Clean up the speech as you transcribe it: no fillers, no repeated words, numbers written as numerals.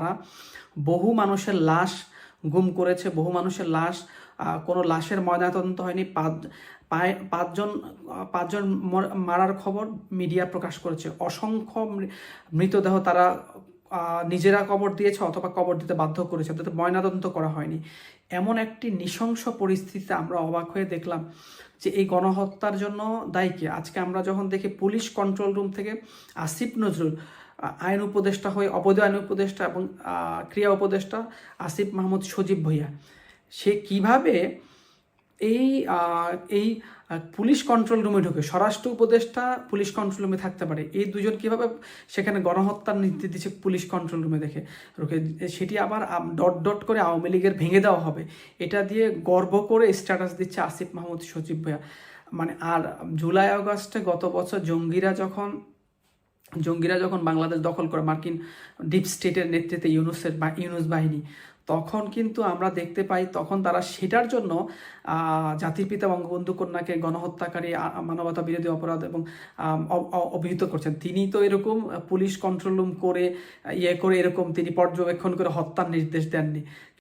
তারা বহু মানুষের লাশ গুম করেছে, বহু মানুষের লাশ, কোনো লাশের ময়নাতদন্ত হয়নি। পাঁচজন মারার খবর মিডিয়া প্রকাশ করেছে। অসংখ্য মৃতদেহ তারা নিজেরা কবর দিয়েছে অথবা কবর দিতে বাধ্য করেছে, তাদের ময়নাতদন্ত করা হয়নি। এমন একটি নৃশংস পরিস্থিতিতে আমরা অবাক হয়ে দেখলাম যে এই গণহত্যার জন্য দায়ী কে। আজকে আমরা যখন দেখি পুলিশ কন্ট্রোল রুম থেকে আসিফ নজরুল আইন উপদেষ্টা হয়ে, অবৈধ আইন উপদেষ্টা এবং ক্রিয়া উপদেষ্টা আসিফ মাহমুদ সজীব ভুঁইয়া, সে কিভাবে এই এই পুলিশ কন্ট্রোল রুমে ঢুকে, স্বরাষ্ট্র উপদেষ্টা পুলিশ কন্ট্রোল রুমে থাকতে পারে, এই দুজন কিভাবে সেখানে গণহত্যার নির্দেশ দিচ্ছে পুলিশ কন্ট্রোল রুমে দেখে ঢুকে, সেটি আবার ডট ডট করে আওয়ামী লীগের ভেঙে দেওয়া হবে এটা দিয়ে গর্ব করে স্ট্যাটাস দিচ্ছে আসিফ মাহমুদ সজীব ভুঁইয়া। মানে আর জুলাই আগস্টে গত বছর জঙ্গিরা যখন বাংলাদেশ দখল করে, মার্কিন ডিপ স্টেটের নেতৃত্বে ইউনুস বাহিনী, তখন কিন্তু আমরা দেখতে পাই তখন তারা সেটার জন্য জাতির পিতা বঙ্গবন্ধু কন্যাকে গণহত্যাকারী, মানবতা বিরোধী অপরাধ এবং অভিহিত করছেন। তিনি তো এরকম পুলিশ কন্ট্রোল রুম করে এরকম তিনি পর্যবেক্ষণ করে হত্যার নির্দেশ দেননি।